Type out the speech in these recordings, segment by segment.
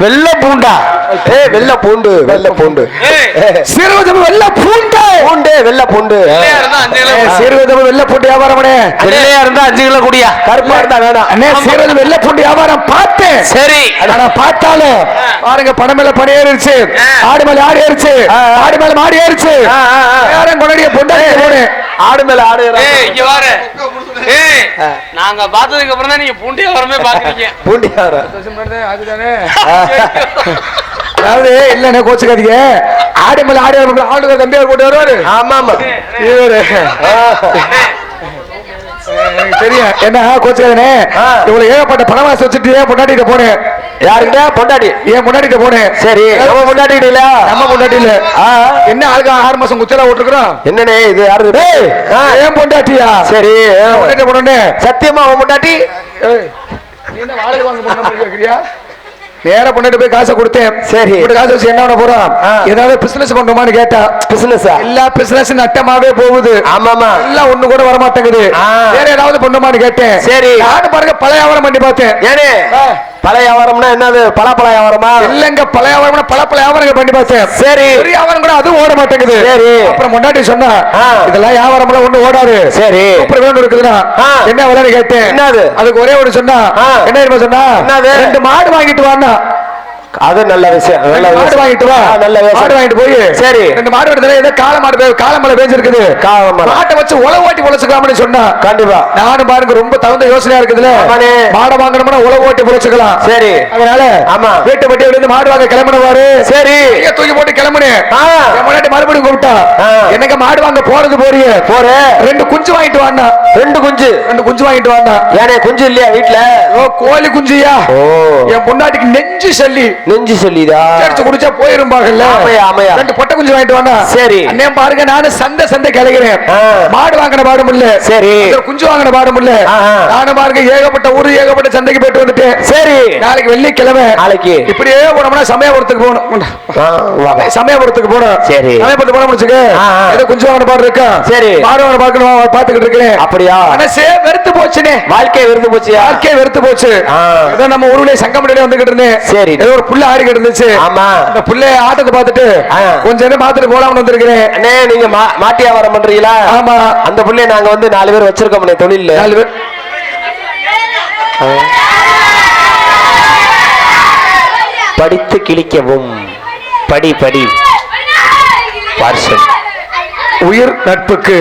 வெள்ள பூண்டா வெள்ள பூண்டு வெள்ள பூண்டு சீரகதம் வெள்ள பூண்டு பூண்டு வெள்ள பூண்டு சீரகதம் வெள்ள பூண்டு வியாபாரம் வெள்ளையா இருந்தா 5 கிலோ குடியா கருப்பா இருந்தா வேணாம் அண்ணே சீரகதம் வெள்ள பூண்டு வியாபாரம் பார்த்தேன் சரி ஆனா பார்த்தாலும் பாருங்க பணம் மேல பணம் ஏறிடுச்சு ஆடு மேல ஆடு ஏறிச்சு ஆடு மேல மாடு ஏறிச்சு யாரும் கொண்டாடிய பொண்டாடி போனேன் ஆடு மேல ஆடு இங்க வாரு நாங்க பார்த்ததுக்கு அப்புறம் தான் நீங்க பூண்டி வியாபாரமே பாக்குறீங்க பூண்டி வியாபாரம் அதுதானே அதாவது இல்லண்ணே கோச்சுக்காதீங்க ஆடு மேல ஆடு ஆடு தம்பியார் போட்டு வருவாரு ஆமா ஆமா இவரு தெரியும் என்ன கோச்சுக்காதனே இவ்வளவு ஏகப்பட்ட பணவாசி வச்சுட்டு ஏன் பொண்டாட்டிட்ட போனேன் யாருக்கிட்ட பொண்டாட்டி ஏன் பொண்டாட்டிட்ட போனேன் சரி நம்ம பொண்டாட்டிட்டு இல்ல நம்ம பொண்டாட்டி இல்ல என்ன ஆளுக்கு 6 மாசம் குச்சலா விட்டுருக்கோம் என்னண்ணே இது யாரு ஏன் பொண்டாட்டியா சரி பொண்டாட்டி போனே சத்தியமா அவன் பொண்டாட்டி நீ என்ன வாடகை வாங்க போன கேக்குறியா நேர பொண்டாட்டி போய் காசை கொடுத்தேன் சரி காசு வச்சு என்ன பண்ண போறோம் ஏதாவது பிசினஸ் பண்றோமான்னு கேட்டா பிசினஸ் எல்லா பிசினஸ் நட்டமாவே போகுது ஆமாமா எல்லாம் ஒண்ணு கூட வர மாட்டேங்குது வேற ஏதாவது பண்ணுமான்னு கேட்டேன் சரி நானும் பாருங்க பழைய வியாபாரம் பண்ணி பார்த்தேன் ஏனே பழைய வியாபாரம்னா என்னது பழ வியாபாரமா இல்லங்க பழைய வியாபாரம்னா பல வியாபாரங்கள் பண்ணி பார்த்தேன் சரி பெரிய வியாபாரம் கூட அதுவும் ஓட மாட்டேங்குது சரி அப்புறம் முன்னாடி சொன்னா இதெல்லாம் வியாபாரம் எல்லாம் ஒண்ணு ஓடாது சரி அப்புறம் வேணும் இருக்குதுன்னா என்ன விளையாடு கேட்டேன் என்னது அதுக்கு ஒரே ஒரு சொன்னா என்ன சொன்னா 2 மாடு வாங்கிட்டு வான்னா அது நல்ல விஷயம் நல்ல மாடு வாங்கிட்டு வா நல்ல மாடு வாங்கிட்டு போய் சரி 2 மாடு எடுத்தா ஏதோ காலமலை பேஞ்சிருக்குது மாட்டை வச்சு உழவு ஓட்டி பொழைச்சுக்கலாம்னு சொன்னா கண்டிப்பா நானும் பாருங்க ரொம்ப தகுந்த யோசனையா இருக்குதுல மாடை வாங்கணும்னா உழவு ஓட்டி பொழைச்சுக்கலாம் சரி அதனால ஆமா வீட்டு பட்டியில இருந்து மாடு வாங்க கிளம்பினவாரு சரி தூக்கி போட்டு கிளம்புனே முன்னாடி மறுபடியும் கூப்பிட்டா என்னங்க மாடு வாங்க போறது போற 2 குஞ்சு வாங்கிட்டு வாண்ணா 2 குஞ்சு வாங்கிட்டு வாண்ணா ஏனே குஞ்சு இல்லையா வீட்டுல கோழி குஞ்சியா என் பொண்டாட்டிக்கு நெஞ்சு சொல்லிதா குடிச்சா போயிருப்பாங்கல்ல 2 பொட்டை குஞ்சு வாங்கிட்டு வாங்க சரி அண்ணே பாருங்க நானும் சந்தை கிளகிறேன் மாடு வாங்கின பாடும் இல்ல சரி குஞ்சு வாங்கின பாடும் இல்ல நானும் பாருங்க ஏகப்பட்ட ஊரு ஏகப்பட்ட சந்தைக்கு போயிட்டு வந்துட்டேன் சரி நாளைக்கு வெள்ளிக்கிழமை நாளைக்கு இப்படியே போனோம்னா சமயபுரத்துக்கு போகணும் சமயபுரத்துக்கு போனோம் சரி சமயபுரத்துக்கு போன முடிச்சுக்க ஏதோ குஞ்சு வாங்கின பாடு இருக்கா சரி மாடு வாங்கின பார்க்கணும் பாத்துக்கிட்டு இருக்கிறேன் அப்படியா மனசே வெறுத்து போச்சுனே வாழ்க்கை வெறுத்து போச்சு அதான் நம்ம ஊருடைய சங்கமடியில வந்துகிட்டு இருந்தேன் சரி ஏதோ ஒரு புள்ள ஆடி இருந்துச்சு ஆமா அந்த புள்ள ஆட்டத்தை பார்த்துட்டு கொஞ்ச நேரம் பார்த்துட்டு போலாம்னு வந்திருக்கிறேன் அண்ணே நீங்க மாட்டி வியாபாரம் பண்றீங்களா ஆமா அந்த புள்ளைய நாங்க வந்து 4 பேர் வச்சிருக்கோம் தொழில் 4 பேர் படித்து கிழிக்கவும் படி பார்சல் உயிர் நட்புக்கு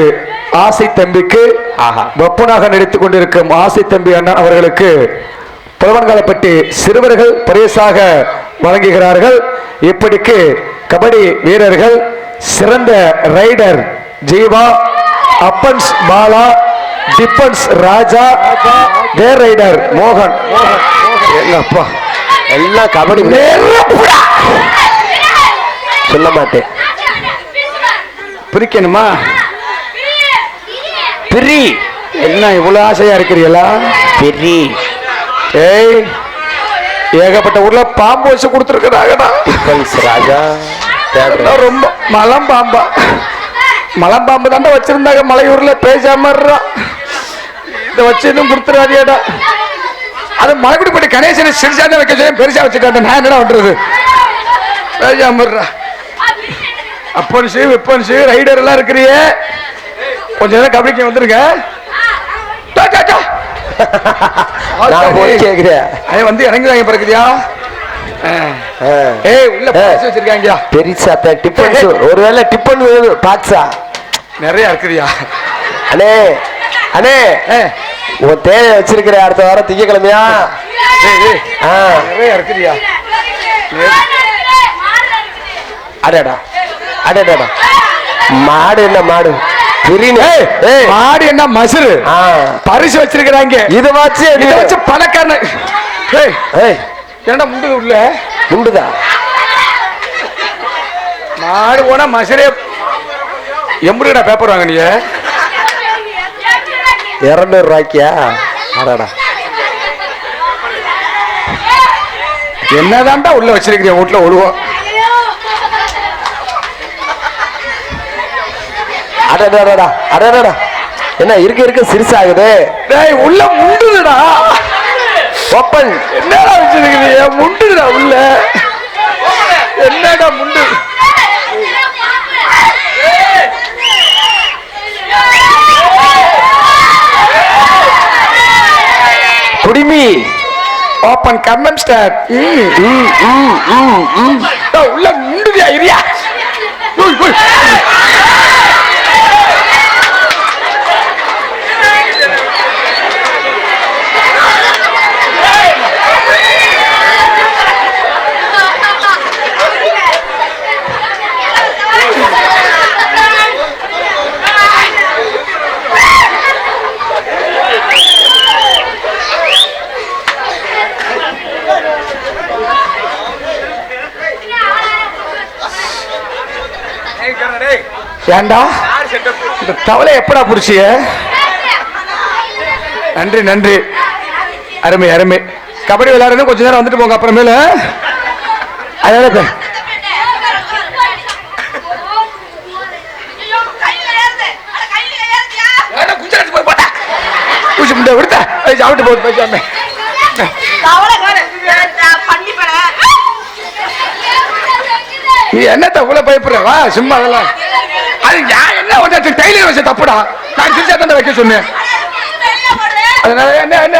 ஆசை தம்பிக்கு வெப்பனாக நடித்துக் கொண்டிருக்கும் ஆசை தம்பி அண்ணா அவர்களுக்கு புலவன்காலப்பட்டி சிறுவர்கள் பரிசாக வழங்குகிறார்கள் இப்படிக்கு கபடி வீரர்கள் சிறந்த ரைடர் ஜீவா அப்பன்ஸ் பாலா டிப்பன்ஸ் ராஜா தேர் ரைடர் மோகன் அப்பா எல்லாம் கபடி சொல்ல மாட்டேன் பிரிக்கணுமா பிரி என்ன இவ்வளவு ஆசையா இருக்கிறீங்களா பிரி ஏய் ஏகப்பட்ட ஊர்ல பாம்பு வச்சு கொடுத்துருக்குறாங்கடா ராஜா ரொம்ப மலம்பாம்பு தாண்டா வச்சிருந்தாங்க மலையூர்ல பேசாம இதை வச்சு இன்னும் கொடுத்துறாதியாடா அது மலைக்குடிப்பட்டி கணேசனை சிறுசாதான் வைக்க சொல்லி பெருசா வச்சுட்டாங்க நான் என்னடா பண்றது பேசாம அப்பன்ஸு விப்பன்ஸு ரைடர் எல்லாம் இருக்கிறிய கொஞ்ச நேரம் கபடிக்கு வந்துருங்க வந்து இறங்குறாங்க பிறகுதியா வச்சிருக்காங்க பெரிசா டிப்பன் ஒருவேளை டிப்பன் பாக்ஸா நிறைய இருக்குதியா அண்ணே உன் தேவை வச்சிருக்கிற அடுத்த வாரம் திங்கக்கிழமையா நிறைய இருக்குதியா அடடா மாடு என்ன மாடு மாடு என்ன மசுரு பரிசு வச்சிருக்கிறாங்க இதை வச்சு பணக்காரன் ஏன்டா முண்டு உள்ள முண்டுதா மாடு போனா மசுரே எம்புடா பேப்பர் வாங்க நீ 200 ரூபாய்க்கியா? அடடா, என்னதான்டா உள்ள வச்சிருக்கிறேன் வீட்டுல ஒழுவோம். அடடா அடடா, என்ன இருக்க சிறுசாகுது. உள்ள முண்டுதுடா. ஓப்பன். என்னடா வச்சிருக்கிறீங்க? முண்டுதுடா உள்ள. என்னடா முண்டு? குடிமி ஓப்பன் கம்மன் ஸ்டார். உள்ள முண்டுதியா இரியா. ஏண்டா இந்த தவளை எப்படா புடிச்சிய? நன்றி நன்றி, அருமை அருமை. கபடி விளையாடுறது கொஞ்ச நேரம் வந்துட்டு போங்க அப்புறமேல. அதனால சாப்பிட்டு போகுது பேசாம. நீ என்னத்த உள்ள பயப்படுற? வா சும்மா அதெல்லாம். அது என்ன வந்து டெய்லர் வச்ச தப்புடா. நான் திருச்சா தான் வைக்க சொன்னேன். அதனால என்ன என்ன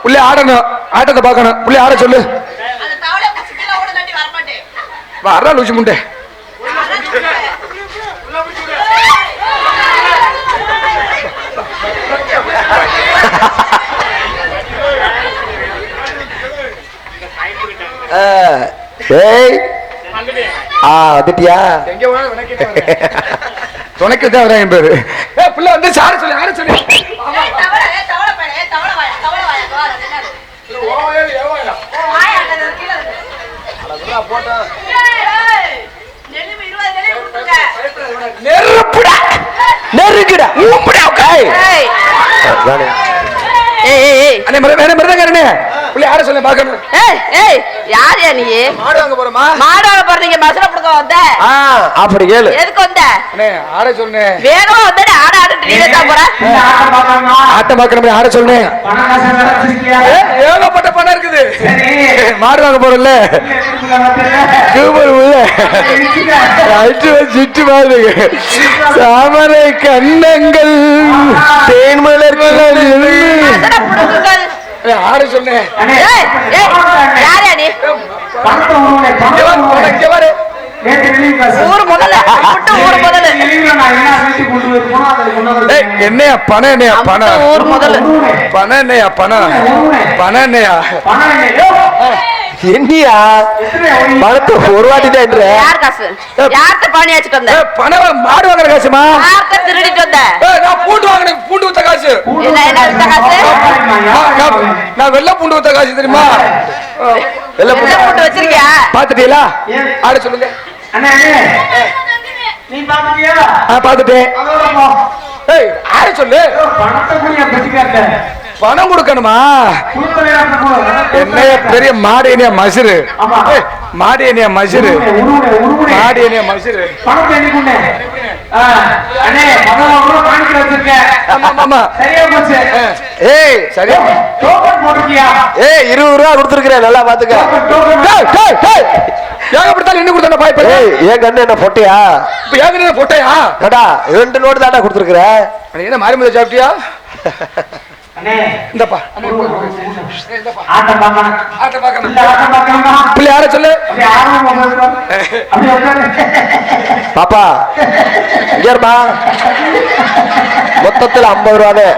புள்ளி ஆடணும், ஆட்டத்தை பார்க்கணும். புள்ளி ஆட சொல்லு. வர்றா லூசி முண்டே. வந்துட்டியா? துணைக்கு தான் வரேன் பேரு. பிள்ளை வந்து சார சொல்லி ஆட சொல்லி. நெருக்குடா ஊம்புடா. ஆட சொல்ல பாக்கணும். யாரியா நீ? மாடு வாங்க போறோமா? மாடு வாங்க போறீங்க. பஸ்ல புடுங்க வந்த. அப்படி கேளு. எதுக்கு வந்த? அண்ணே ஆட சொன்னேன். வேகமா வந்தடா. ஆட ஆடிட்டு நீ தான் போற. ஆட்ட பாக்கணும். ஆட சொன்னேன். ஏகப்பட்ட பணம் இருக்குது. மாடு வாங்க போறோம்ல. சுற்று மாதிரி தாமரை கண்ணங்கள் தேன்மலர் ஆட சொன்னேன். என்னையா பணம்? என்னையா பணம்? பணம் என்னையா பணம்? பணம் என்னையா? என்னையா பணத்தை ஒரு வாட்டி தான் என்ற யார் காசு? யார்கிட்ட பணி வச்சுட்டு வந்த? பணம் மாடு வாங்குற காசுமா? யார்கிட்ட திருடிட்டு வந்த? நான் பூண்டு வாங்கினேன். பூண்டு வித்த காசு. என்ன வித்த காசு? நான் வெள்ளை பூண்டு வித்த காசு தெரியுமா? வெள்ளை பூண்டு வச்சிருக்கியா? பாத்துட்டீங்களா? ஆட சொல்லுங்க. நீ பாத்தியா? பாத்துட்டேன். ஆட சொல்லு. பணம் கொடுக்கணுமா? என்னைய பெரிய மாடு என்னைய மசுரு. மாடு என்னைய மசுரு. மாடு என்னைய மசுரு. சரியா 20 ரூபா கொடுத்துருக்கிறேன். நல்லா பாத்துக்க. ஏகப்பட்டாலும் என்ன கொடுத்தா பாய்ப்ப? ஏன் கண்ணு என்ன பொட்டையா? இப்ப ஏங்க பொட்டையா? கடா 2 நோட்டு தாண்டா கொடுத்துருக்குற. என்ன மாறி முதல் சாப்பிட்டியா? இந்தப்பா பிள்ளை யார சொல்லு. பாப்பா இங்கேருமா. மொத்தத்தில் 50 ரூபாவே.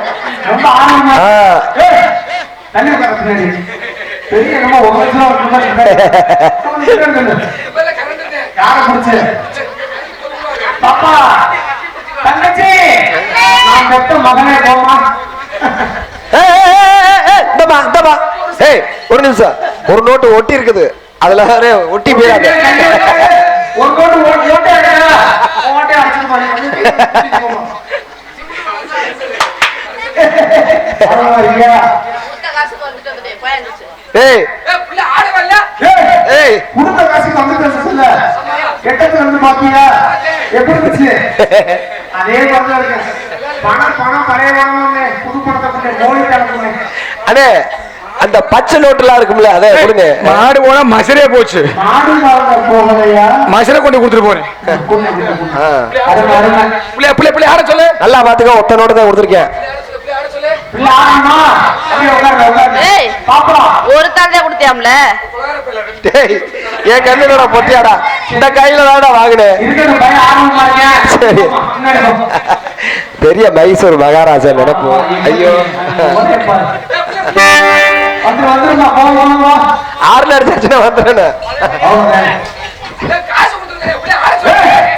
மகனே போமா. ஒரு நிமிஷம். ஒரு நோட்டு ஒட்டி இருக்குது. அதுல ஒட்டி போயிடாது. ஒரு நோட்டு பரவாயில்லையா? கொடுத்த காசுக்கு வந்துட்டு வந்துட்டே போயாந்துச்சு. ஏய் ஏய் கொடுத்த காசுக்கு வந்துட்டு இல்ல கெட்டது வந்து பாத்தியா எப்படி இருந்துச்சு? அதே மாதிரி இருக்கு. பணம் பழைய பணம் புது பணத்தை கொண்டு மோடி தரப்புங்க. அண்ணே அந்த பச்சை நோட்டுலாம் இருக்கும்ல அதை கொடுங்க. மாடு போனா மசரே போச்சு. மாடு மாடு போகலையா? மசரை கொண்டு கொடுத்துட்டு போறேன். ஆ. அருமை அருமை. பிள்ளை ஆட சொல்லு. நல்லா பாத்துக்க, ஒத்த நோட்டு தான் கொடுத்துருக்கேன். இல்ல ஆமா அப்படியே உட்காருங்க ஏய், பாப்பலாம். ஒரு தாள் தான் கொடுத்தியாம்ல. டேய் என் கண்ணுடா பொட்டியாடா, இந்த கையில தான்டா வாங்கினேன். இருக்கிற பையன் ஆரம்பமா இருக்கேன். சரி. முன்னாடி போ. பெரிய மைசூர் மகாராஜா நினைப்பு. ஐயோ வந்துருமா போங்க. ஆறுல அடிச்சாச்சுன்னா வந்துடுறேன்.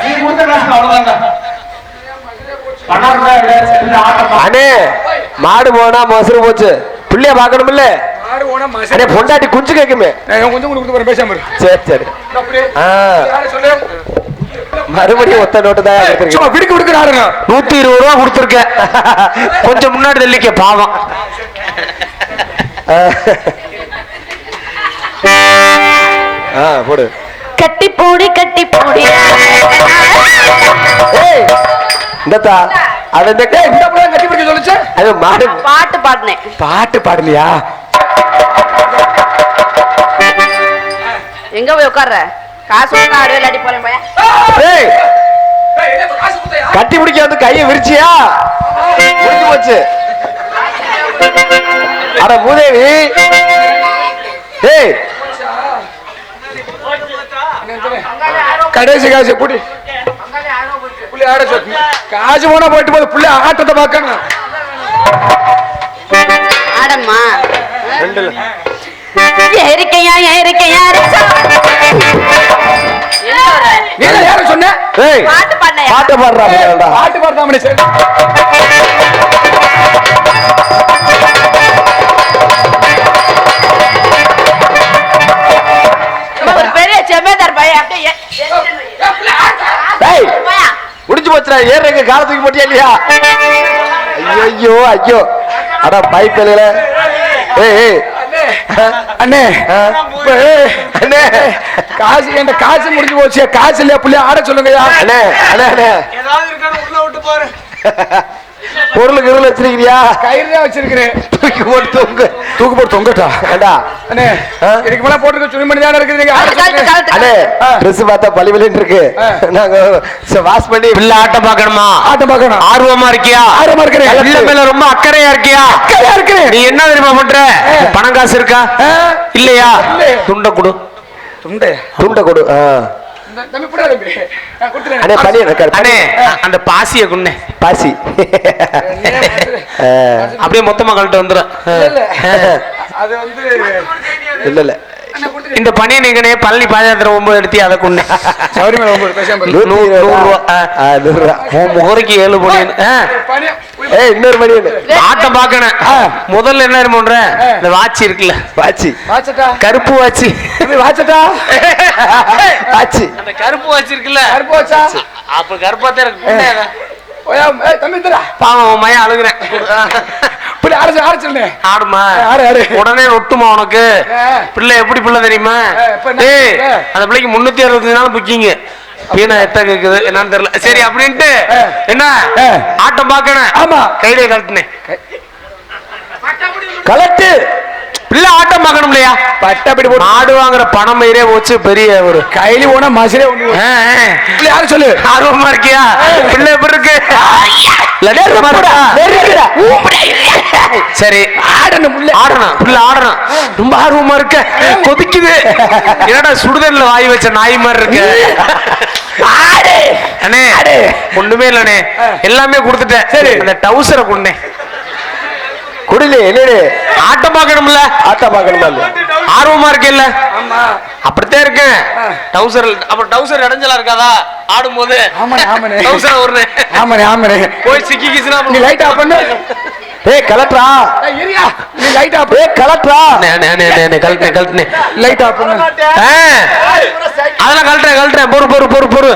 நீ கொடுத்த காசு அவ்வளவுதாங்க. பணம் இருந்தா இல்ல ஆட்டம் அண்ணே மாடு போனா மசுறு போச்சு, பிள்ளைய பாக்கணும்ல. மாடு போனா அண்ணே மசரே. பொண்டாட்டி குஞ்சு கேக்குமே. கொஞ்சம் கொடுத்து போறேன், பேசாம இரு. சரி சரி. ஆ, ஆட சொல்லு. மறுபடியும் ஒத்த நோட்டு தான் எடுத்திருக்கேன். சும்மா விடுக்கு ஆடுங்க. 120 ரூபா கொடுத்துருக்கேன். கொஞ்சம் முன்னாடி தள்ளிக்க பாவம். போடு. கட்டி போடி கட்டி போடி. ஏய் இந்தத்தா அது இந்த இந்த புள்ள கட்டி பிடிக்க சொல்லுச்சு. அது மாடு பாட்டு பாடினேன். பாட்டு பாடலையா? எங்க போய் உட்கார்ற? காசு கொடுத்தா ஆடு விளையாடி போறேன் பையன். ஏய் கட்டி பிடிக்க வந்து கையை விரிச்சியா முடிஞ்சு போச்சு. அட மூதேவி. ஏய் கடைசி காசு கூடி புள்ளி ஆட சொல்லு. காசு போனா போயிட்டு போது புள்ளி ஆட்டத்தை பார்க்கணும். ஆடம்மா. ரெண்டுல ஏறிக்கையா ஏறிக்கையா. நீ யாரும் சொன்ன? ஏய் பாட்டு பாடினையா? பாட்டு பாடுறா. பாட்டு பாடுதாமனே சரி. ஒரு பெரிய செம்மேதார் பையன் அப்படியே ஏய் போயா. முடிஞ்சு போச்சுடா. ஏறுறங்க காலத்துக்கு போட்டியா இல்லையா? ஐயோ ஐயோ அட பைப்பில. ஏய் ஏய் அண்ணே அண்ணே காசு என்கிட்ட காசு முடிஞ்சு போச்சு. காசு இல்லையா புள்ளி ஆட சொல்லுங்கய்யா. அண்ணே அண்ணே அண்ணே ஏதாவது இருக்கான்னு உள்ள விட்டு பாரு. பொருளுக்கு இருள் வச்சிருக்கிறியா? கயிறு தான் வச்சிருக்கிறேன். தூக்கி போட்டு தொங்கு. தூக்கு போட்டு தொங்கட்டா. ஏண்டா அண்ணே இதுக்கு மேல போட்டுக்க துணிமணி தானே இருக்குது. நீங்க ஆட கழுத்து சொல்லுங்க. கழுத்து அண்ணே கழுத்து. ட்ரெஸ் பார்த்தா பளிபளின்னு இருக்கு. நாங்க வாஷ் பண்ணி பிள்ளை ஆட்டம் பார்க்கணுமா? ஆட்டம் பார்க்கணும். ஆர்வமா இருக்கியா? ஆர்வமா இருக்கிறேன். பிள்ளை மேல ரொம்ப அக்கறையா இருக்கியா? அக்கறையா இருக்கிறேன். நீ என்ன தெரியுமா பண்ற? பணம் காசு இருக்கா இல்லையா? இல்லை. துண்டை கொடு. துண்டே துண்டை கொடு. தம்பி புடா தம்பி நான் கொடுத்துறேன். அண்ணே பனி எனக்கு அண்ணே அந்த பாசிய குண்ணே பாசி. அப்படியே மொத்தமா கழட்டு வந்துடும். இல்ல அது வந்து இல்ல இல்ல இந்த பனியை நீங்க பழனி பாதயாத்திரை 9 எடுத்தி அதை கொண்டேன். சௌரி மேல ரொம்ப பேசாம இரு. 120 ரூபா. 100 ரூபா. உன் முகரைக்கு 7 பணி. பனியா ஏய் இன்னொரு மணி ஒண்ணு. ஆட்டம் பார்க்கணும். முதல்ல என்ன பண்ற? இந்த வாட்சி இருக்குல்ல, பாச்சி வாச்சட்டா கருப்பு வாட்சி. தம்பி வாச்சட்டா பாச்சி. அந்த கருப்பு வாட்சி இருக்குல்ல, கருப்பு வாச்சா அப்ப கருப்பாத்தான் இருக்கு. ஓயா ஏய் தம்பி தரா பாவம் மயம் அழுகுறேன். புடி ஆடுச்சல்னே ஆடுமா ஆடு ஆடு. உடனே ஒட்டுமா உனக்கு? பிள்ளை எப்படி பிள்ளை தெரியுமா? இப்ப என்ன? ஏய் அந்த பிள்ளைக்கு 365 நாள் புக்கிங். பீனா எத்த கேக்குது என்னன்னு தெரியல. சரி அப்படின்ட்டு என்ன ஆட்டம் பார்க்கணும். ஆமா கையிலே கழட்டுனேன். கலட்டு. பிள்ளை ஆட்டம் பார்க்கணும் இல்லையா? பட்டப்படி போட்டு மாடு வாங்குற பணம் மயிரே போச்சு பெரிய ஒரு. கையில போனா மசிலே ஒண்ணு புள்ளி யாரு சொல்லு. ஆர்வமா இருக்கியா? பிள்ளை எப்படி இருக்கு? லட்சமா இருக்கா? சரி ஆடணும் புள்ளி ஆடணும். பிள்ளை ஆடணும். ரொம்ப ஆர்வமா இருக்க. கொதிக்குது. என்னடா சுடுதல்ல வாய் வச்ச நாய் மாதிரி இருக்கு. அண்ணே ஒண்ணுமே இல்லண்ணே, எல்லாமே கொடுத்துட்டேன். சரி அந்த டவுசரை கொண்டேன். குடிலே என்னடே ஆட்டம் பார்க்கணும்ல, ஆட்டம் பார்க்கணுமா இல்ல? ஆர்வமா இருக்கேல்ல? ஆமா அப்படித்தான் இருக்கேன். டவுசர் அப்புறம் டவுசர் இடைஞ்சலா இருக்காதா ஆடும்போது? ஆமாண்ணே ஆமாண்ணே டவுசர் ஒரு ஆமாண்ணே ஆமாண்ணே. போய் சிக்கிக்கிச்சுன்னா நீ லைட் ஆஃப் பண்ணு. ஏய் கலட்ரா. ஏய் இரியா நீ லைட் ஆஃப் ஏய் கலட்ரா. கழட்டினேன். லைட் ஆஃப் பண்ணு. அதெல்லாம் கழட்டுறேன் பொறு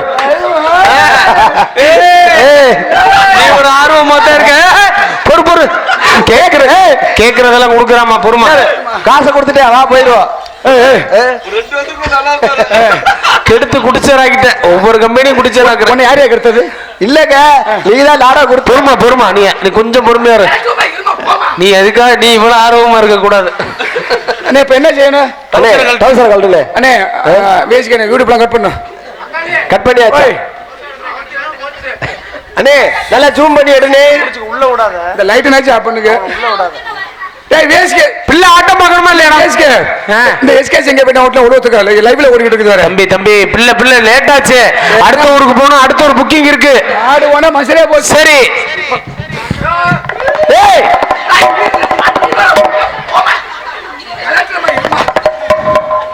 நீ ஒரு ஆர்வம் மொத்தம் இருக்க பொறு கேக்குறதெல்லாம் கொடுக்குறாமா பொறுமா காசை கொடுத்துட்டே வா போயிடுவோம். கெடுத்து குடிச்சராக்கிட்டேன் ஒவ்வொரு கம்பெனியும் குடிச்சராக்குறேன். யாரையா கெடுத்தது? இல்லங்க நீதான் நாடா கொடுத்து. பொறுமா நீ கொஞ்சம் பொறுமையா இரு. நீ எதுக்காக நீ இவ்வளவு ஆர்வமா இருக்க கூடாது. அண்ணே இப்ப என்ன செய்யணும்? டவுசர் கழட்டுல அண்ணே வேஸ்க்கு வீடு பிளான் கட் பண்ணியாச்சு. அண்ணே நல்லா ஜூம் பண்ணி எடுங்க. உள்ள விடாத. இந்த லைட் நாச்சு ஆஃப் பண்ணுங்க. உள்ள விடாத. டேய் வேஸ்க்கு பிள்ளை ஆட்டம் பார்க்கணுமா இல்லையா? வேஸ்க்கு இந்த எஸ்கேஸ் எங்க போய் ஹோட்டல்ல உழுவுதுக்கா லைவ்ல ஓடிட்டு இருக்குது வேற. தம்பி பிள்ளை லேட் ஆச்சு. அடுத்த ஊருக்கு போணும். அடுத்த ஒரு புக்கிங் இருக்கு. ஆடு ஓனா மசரே போச்சு. சரி டேய்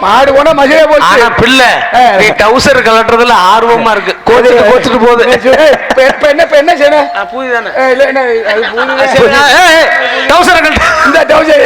மாடு ஓனா மசரே போச்சு. ஆனா பிள்ளை நீ டவுசர் கலட்டுறதுல ஆர்வமா இருக்கு. கோச்சிட்டு போகுது. இப்ப என்ன செய்யணும்? பூதி தானே. இல்ல என்ன அது பூதி. டவுசர் கலட்டு. இந்த டவுசர்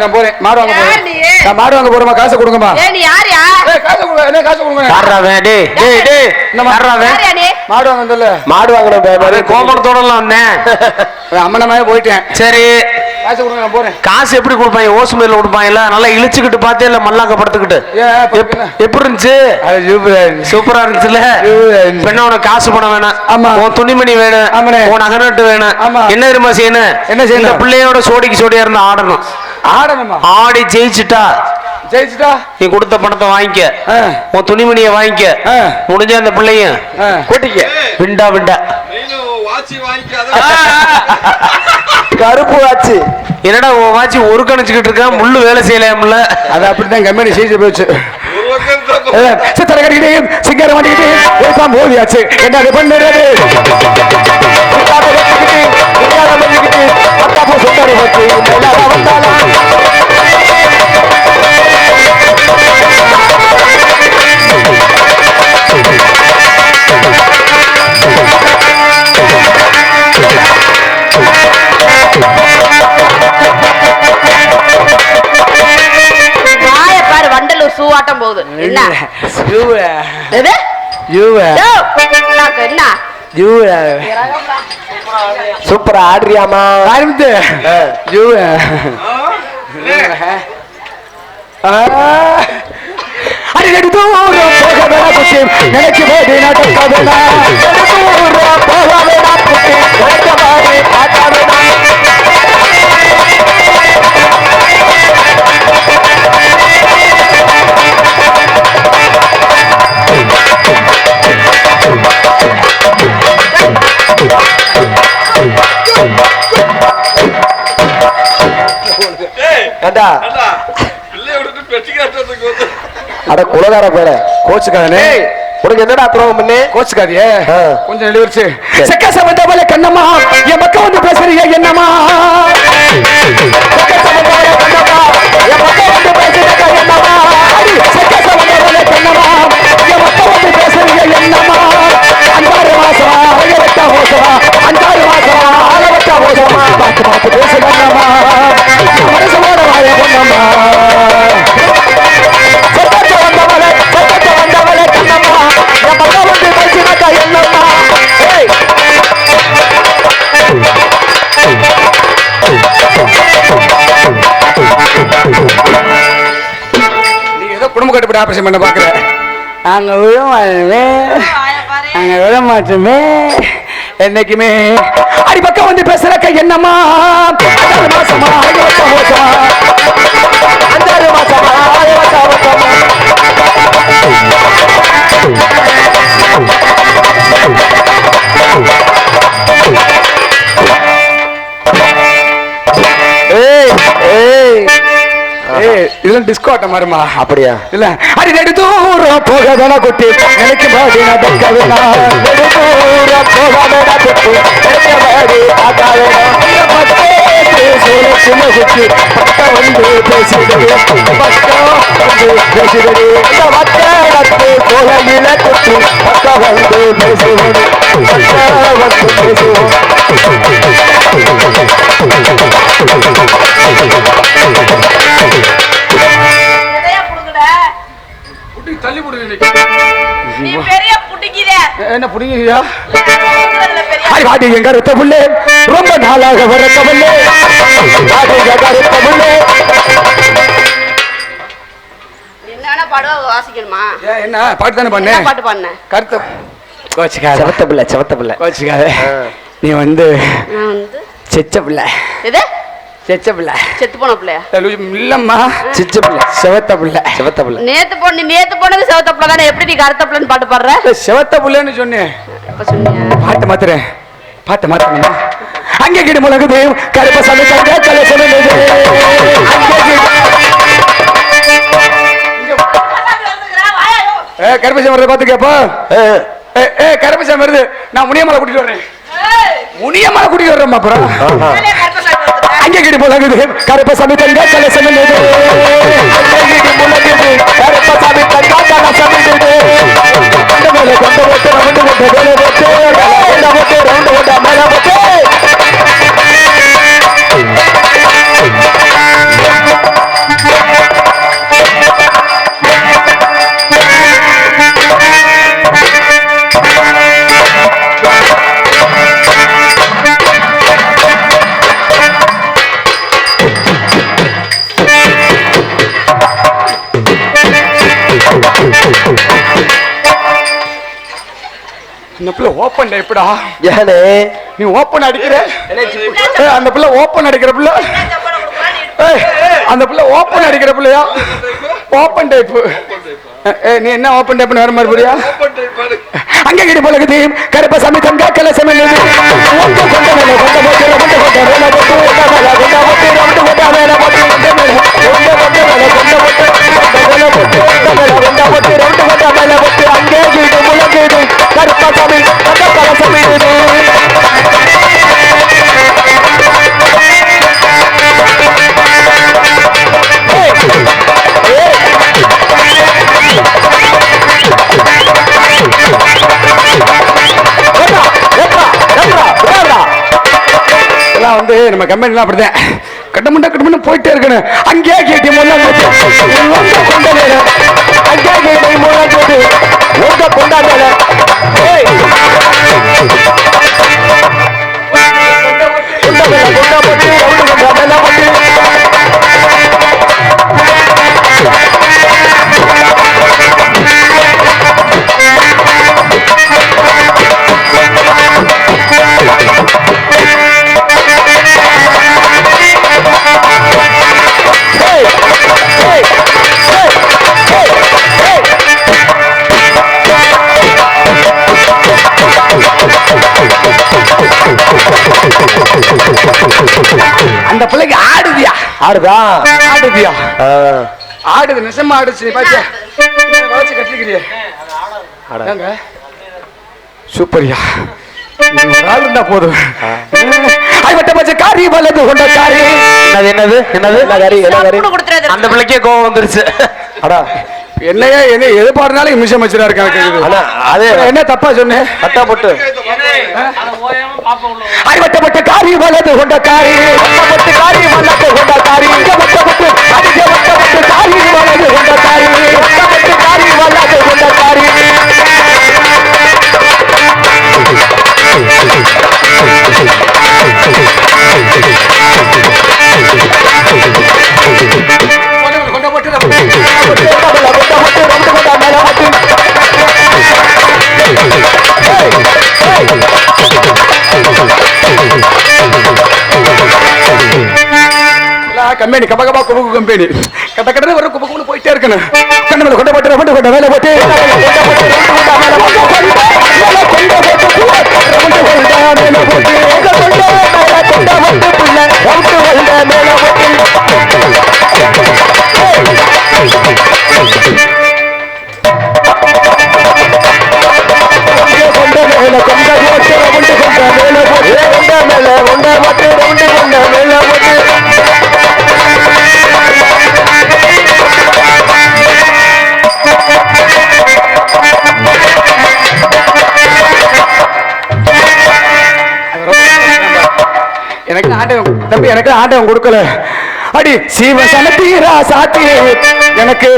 நான் போறேன் மாடு வாங்க போறேன். நான் மாடு வாங்க போறேமா காசு கொடுங்கம்மா. நீ யாரியா? காசு கொடுங்க. என்ன காசு கொடுங்க. மாடு வாங்க வந்தல. மாடு வாங்கணும் கோமணத்தோடலாம் வந்தேன். அம்மனமாவே போயிட்டேன். சரி காசு கொடுங்க நான் போறேன். காசு எப்படி கொடுப்பாங்க? ஓசு மேல கொடுப்பாங்கல்ல நல்லா இழுச்சுக்கிட்டு பார்த்தே இல்ல மல்லாக்க படுத்துக்கிட்டு எப்படி இருந்துச்சு? சூப்பரா இருந்துச்சுல்ல. பெண்ணோட காசு பணம் வேணும். ஆமா. உன் துணிமணி வேணும். உன் நகநட்டு வேணும். என்ன தெரியுமா செய்யணும்? என்ன செய்யணும்? இந்த பிள்ளையோட சோடிக்கு சோடியா இருந்து ஆடணும். ஆடணுமா? ஆடி ஜெயிச்சுட்டா நீ கொடுத்த பணத்தை வாங்கிக்க. உன் துணிமணியை வாங்கிக்க. முடிஞ்ச அந்த பிள்ளையும் கூட்டிக்க. விண்டா கருப்பு வாட்சி. என்னடா உன் வாட்சி ஒரு கணிச்சுக்கிட்டு இருக்க முள்ளு வேலை செய்யலாம்ல. அது அப்படித்தான் கம்பெனி செய்து போச்சு. சித்தரை கட்டிக்கிட்டு சிங்காரம் பண்ணிக்கிட்டு போதியாச்சு. என்ன பண்ணுறது? சூவாட்டம் போகுது. என்ன சூப்பரா ஆடுறியாமா? நினைச்சு போது அட குலகார பேர கோச்சுக்காதே. உனக்கு என்னடா துரோகம் பண்ணு? கோச்சுக்காதியே. கொஞ்சம் நெளிவரிச்சு செக்கச வந்தவள கண்ணம்மா என் பக்கம் வந்து பேசுறீங்க என்னம்மா? செக்கச வந்தவள கண்ணம்மா என் பக்கம் வந்து பேசுறீங்க என்னம்மா? செக்கச வந்தவள கண்ணம்மா என் பக்கம் வந்து பேசுறீங்க என்னம்மா? 5 மாசமா அழகட்ட ஹோசமா 5 மாசமா அழகட்ட ஹோசமா பார்த்து பேசுறேன்னம்மா மனசோட வாய பொண்ணம்மா. Hey! மறுபடியும் ஆபரேஷன் பண்ண பாக்குறேன். அங்க விட மாட்டோமே, அங்க விட மாட்டோமே என்னைக்குமே. அடி பக்கம் வந்து பேசுறக்க என்னம்மா மாசமா 5 வருஷம் மோசமா 5 மாசமா 6 வருஷம் இதெல்லாம் டிஸ்கோ ஆட்டம் மாறுமா? அப்படியா? இல்ல அடி நெடு தூரம் போகதன குட்டி எனக்கு பாடி நடக்க வேணாம். நெடு தூரம் போகதன குட்டி எனக்கு பாடி பார்க்க வேணாம். சின்ன குட்டி பட்ட வந்து பேசுகிறது, பட்ட வந்து பேசுகிறது. இந்த வட்டத்து கோயில குட்டி பட்ட வந்து பேசுவது, பட்ட வந்து பேசுவோம். தள்ளி என்ன புடிங்கிறியா? எங்க கருத்த புள்ளே ரொம்ப நாளாக வரத்த புள்ளே கருத்த புள்ளே வாசிக்கணுமா? என்ன பாட்டு தானே பண்ண? பாட்டு பண்ண கருத்த செவத்த பிள்ளை கோச்சிக்காத. நீ வந்து செச்ச பிள்ளை. எது செச்ச பிள்ளை? செத்து போன பிள்ளையா? இல்லம்மா, சிச்ச பிள்ளை, செவத்த பிள்ளை. நேத்து பொண்ணுக்கு செவத்த பிள்ளை தானே. எப்படி நீ கருத்த பிள்ளைன்னு பாட்டு பாடுற? செவத்த பிள்ளைன்னு சொன்னேன். எப்ப சொன்னியா? பாட்டு மாத்துறேன். அங்கே கிடு முழகுது கருப்ப சமைச்சாங்க கலை சொல்லுது. கருப்பசாமி வருது பாத்து கேப்பா. கருப்பசாமி வருது. நான் முனியமலை கூட்டிட்டு வரேன். அப்புறம் அங்கே கிடு முழகுது கருப்பசாமி தங்க கலை சொல்லுது. கருப்பசாமி தங்க கலை சொல்லுது. மேல கொண்டு போட்டு ரவுண்டு போட்டு மேல போட்டு ரவுண்டு போட்டு மேல போட்டு இந்த பிள்ளை ஓப்பன் எப்படா? ஏனே நீ ஓப்பன் அடிக்கிற? அந்த பிள்ளை ஓப்பன் அடிக்கிற பிள்ளை, அந்த பிள்ளை ஓப்பன் அடிக்கிற பிள்ளையா? Open type. நீ என்ன ஓப்பன் டைப்னு வேற மாதிரி புரியா? அங்கே கிடி பழகுது கருப்பசாமி தங்க கலை சமையல் அங்கே கிடி முழங்குது கருப்பசாமி தங்க கலை சமையல். வந்து நம்ம கம்பெனிலாம் அப்படிதான் கட்டமுண்ட போயிட்டே இருக்கணும். அங்கே கேட்டி முள்ள அங்கே கேட்டி முள்ள கேட்டு உங்க கொண்டாடல அந்த பிள்ளைக்கு ஆடுதியா? ஆடுதியா? ஆடுது, நிசமா ஆடுச்சு. பாத்தியா வச்சு கட்டிக்கிறிய? சூப்பரியா, ஒரு ஆள் இருந்தா போதும். காரி வலது கொண்ட காரி. என்னது அந்த பிள்ளைக்கே கோவம் வந்துருச்சு. அடா என்னையா என்ன எது பாடுனாலும் மிஷம் வச்சுரா இருக்காங்க. அது என்ன தப்பா சொன்னேன்? கட்டா போட்டு அடிவட்டப்பட்டு காரி வலது கொண்ட காரி, காரி வலது கொண்ட காரி, வட்டப்பட்டு அடிவட்டப்பட்டு காரி வலது கொண்ட காரி, வட்டப்பட்டு காரி வலது கொண்ட காரி. கொண்ட போட்டு கம்பெனி கபகபா குபுக்கு கம்பெனி கட்ட கட்ட வர குபுக்குன்னு போயிட்டே இருக்கணும் கண்ணு மேல கொண்ட போட்டு ரவுண்டு கொண்ட மேல போட்டு எனக்கு ஆண்டவன் தம்பி எனக்கு ஆண்டவன் கொடுக்கல அடி சிவசனத்தீரா சாத்தி எனக்கு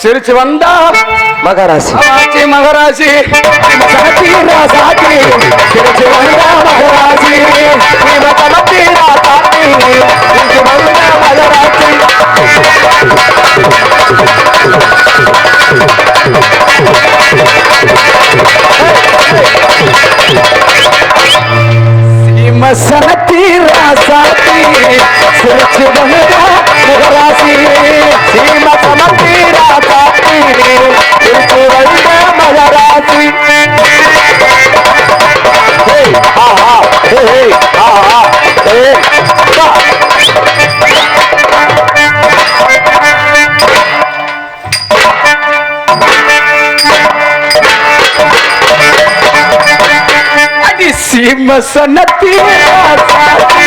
சிரிச்சு வந்தா மகாராசி ஆச்சி மகராசி சிவசனத்தீரா சாத்தி சிரிச்சு வந்தா மகராசி சிவசனத்தீரா சாத்தி சிரிச்சு வந்தா மகராசி சீமசனத்தீரா சாத்தி சிரிச்சு வந்தா மகராசி சீமசனத்தீரா சாத்தி சிரிச்சு வந்தா மகராசி ஆஹா ஆஹா சிம்மசனத்தீரா சாத்தி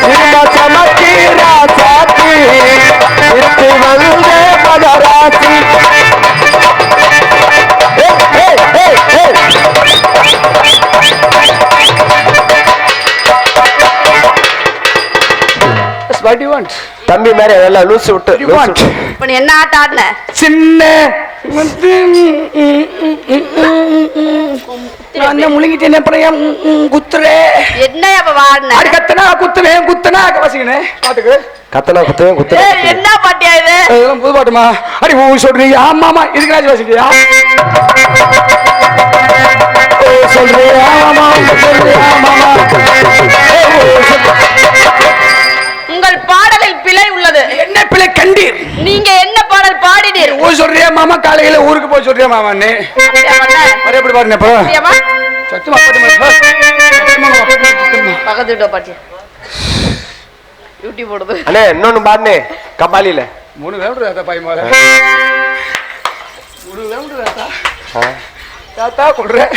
சிம்மசனத்தீரா சாத்தி சிரிச்சு வந்தா மகராசி What do you want? தம்பி மாதிரி அதெல்லாம் லூசு விட்டு What do you want? இப்ப நீ என்ன ஆட்டம் ஆடின சின்ன நான் முழுங்கிட்டேன் அப்புறம் குத்துறே என்ன அப்ப வாடின அடி கத்தனா குத்துனேன் குத்தனா வாசிக்கணே பாட்டுக்கு கத்தனா குத்துவேன் குத்துவேன் ஏய், என்ன பாட்டியா இது இதெல்லாம் புது பாட்டுமா அடி ஊ சொல்றீங்க ஆமாமா இதுக்கு வாசிக்கிறியா ஓ சொல்றியா ஆமாமா சொல்றியா ஆமாமா உங்கள் பாடலில் பிழை உள்ளது என்ன பிள்ளை கண்டீர் நீங்க என்ன பாடல் பாடினீர் ஊ சொல்றியா மாமா காலையில ஊருக்கு போய் சொல்றியா மாமான்னு அப்படியா பண்ண? எப்படி பாருங்க அப்புறம் அப்படியாம்மா? சத்தியமா பாட்டு பக்கத்து வீட்டு பாட்டியா யூடியூப் போடுது அண்ணே இன்னொன்னு பாருனே கபாலில 3 கிலோமீட்டர் பாய் மேல 3 கிலோமீட்டர் தாத்தா கொடுறேன்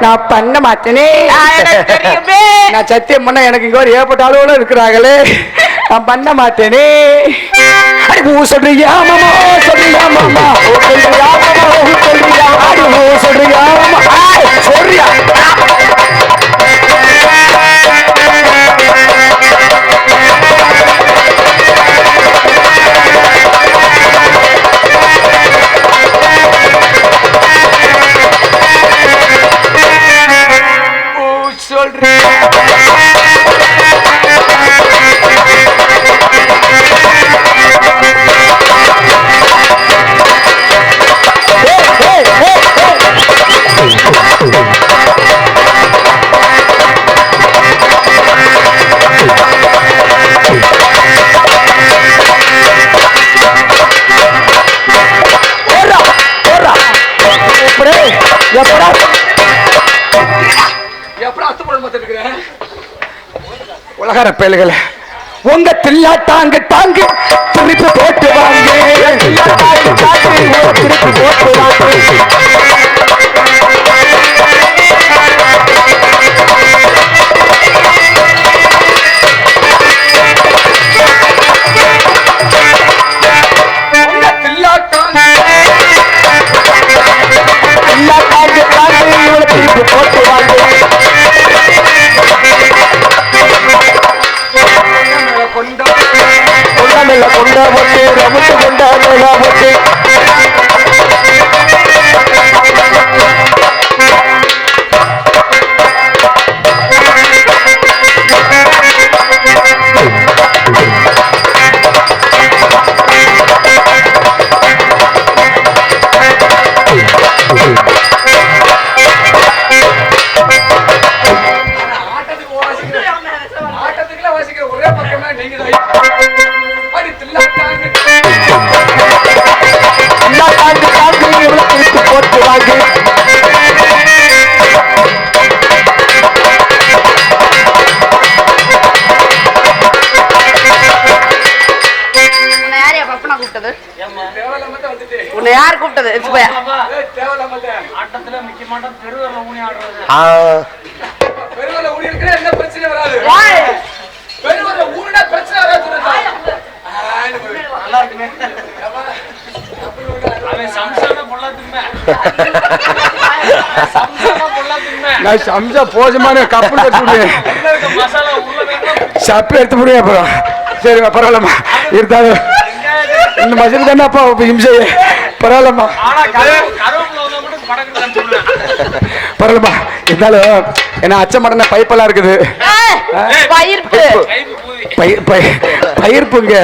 நான் பண்ண மாட்டேனே நான் சத்தியம் பண்ண எனக்கு இங்க ஒரு ஏற்பட்ட அளவுல இருக்கிறாங்களே நான் பண்ண மாட்டேனே சொல்றீங்க மாமா சொல்றீங்க மாமா சொல்றியா சொல்றியா சொல்றியா உலகார பயல்களை உங்க தில்லா தாங்கு தாங்கு திருப்பி போட்டு வாங்க திருப்பி போட்டு கொண்ட போட்டு ரமுட்டு கொண்ட போட்டு போட்டு வாங்கி உன்னை யார் பப்பனா கூப்பிட்டது? உன்னை யார் கூப்பிட்டது? ஆட்டத்துல முக்கியமான பெருவரல ஊனி ஆடுறது. பெருவல ஊனி இருக்கிற என்ன பிரச்சனை வராது. ஓய், பெருவல ஊனினா பிரச்சனை வராது. நல்லா இருக்குமே. அவன் சம்சான பொல்லாத்துமே. சம்சான பொல்லாத்துமே. நான் சம்சா போஜமான கப்பல் எடுத்து மசாலா உள்ள வேணும். சப்பி எடுத்து முடியும் அப்புறம். சரி பரவாயில்லம்மா இருந்தாலும் இந்த மசில் தானே அப்பா இம்சையே. பரவாயில்லம்மா ஆனா கருவேப்பிலை வந்தா மட்டும் படக்குன்னு சொல்லுவேன். பரவாயில்லம்மா இருந்தாலும் என்ன அச்ச மடன பைப்பெல்லாம் இருக்குது. பயிர்ப்பு கைப்பு பூதி. பயிர்ப்புங்க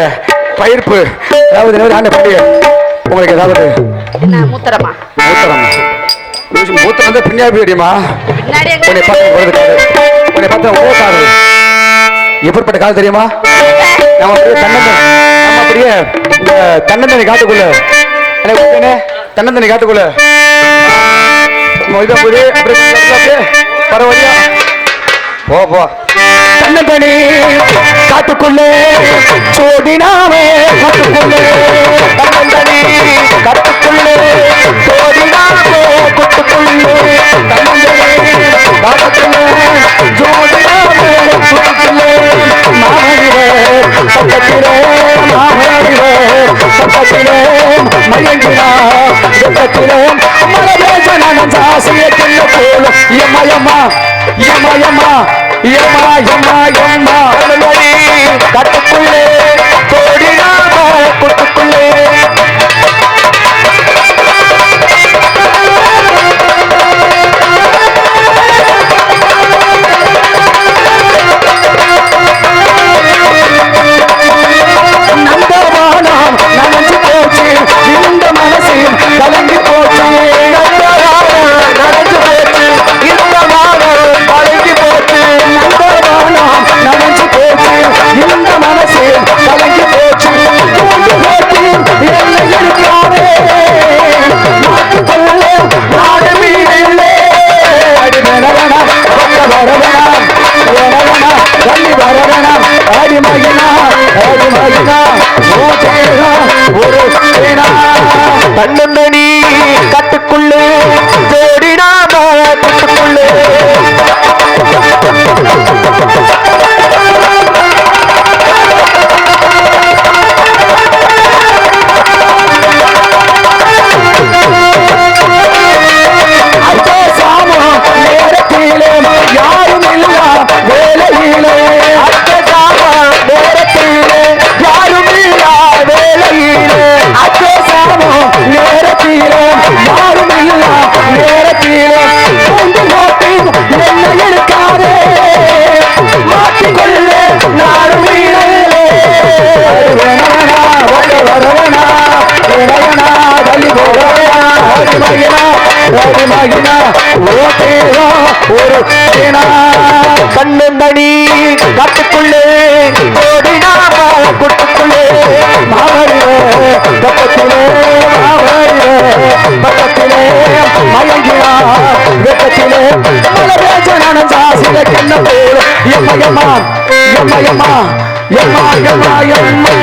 பயிர்ப்பு. அதாவது ஆண்ட பாண்டிய உங்களுக்கு ஏதாவது என்ன மூத்திரமா? மூத்தரம்மா மூத்தம் வந்து பின்னாடி அடியுமா. பின்னாடி உன்னை பார்த்து ஓட்டாது. எப்படிப்பட்ட காலம் தெரியுமா? நம்ம அப்படியே இந்த தன்னந்தனி காட்டுக்குள்ள தன்னந்தனி காட்டுக்குள்ள இதை போய் அப்படியே பரவாயில்லையா போ தன்னந்தனி காட்டுக்குள்ளே சோடினாமே காட்டுக்குள்ளே தன்னந்தனி காட்டுக்குள்ளே சோடினாமே கூட்டுக்குள்ளே தன்னந்தனி காட்டுக்குள்ளே ஜோடினாமே கூட்டுக்குள்ளே மாமனிவே சத்தத்திலே மாமனிவே சத்தத்திலே மயங்கினா சத்தத்திலே மலரேசனான சாசிய கிள்ள போல யமயமா யமயமா யமா யமா யமா கட்டுக்குள்ளே கோடினாம கூட்டுக்குள்ளே நந்தவானம் நனைஞ்சு போச்சு இந்த மனசில் கலங்கி போச்சு. நனைஞ்சு போச்சு இந்த வானம் கலங்கி போச்சு. நந்தவானம் நனைஞ்சு போச்சு இந்த மனசில் கலங்கி போச்சு. என்ன இருக்காரே நாட்டுக்குள்ளே நாடு மீனே அடி வரவனா தள்ளி வரவனா அடி மகினா ஒரு தன்னந்தனி கட்டுக்குள்ளே ஜோடினாம கூட்டுக்குள்ளே அதோ சாமம் நேரத்திலே யாரும் இல்ல வேலையிலே. அதோ சாமம் நேரத்திலே யாரும் இல்ல வேலையிலே. அதோ சாமம் நேரத்திலே யாரும் இல்ல நேரத்திலே. மாட்டி என்ன எடுக்காதே மாட்டிக்கொள்ளே நாடு மீனே வரவனா வரவனா தள்ளி போறவனா மகினா ஓட்டேரோ ஒரு கண்ணந்தனி காட்டுக்குள்ளே ஓடினாம கூட்டுக்குள்ளே மாவடிவே பக்கத்திலே மாவடிவே பக்கத்திலே மயங்கினா வெக்கத்திலே மலரேசனான சாசில கண்ண போல யமயமா யமயமா யமா யமா யமா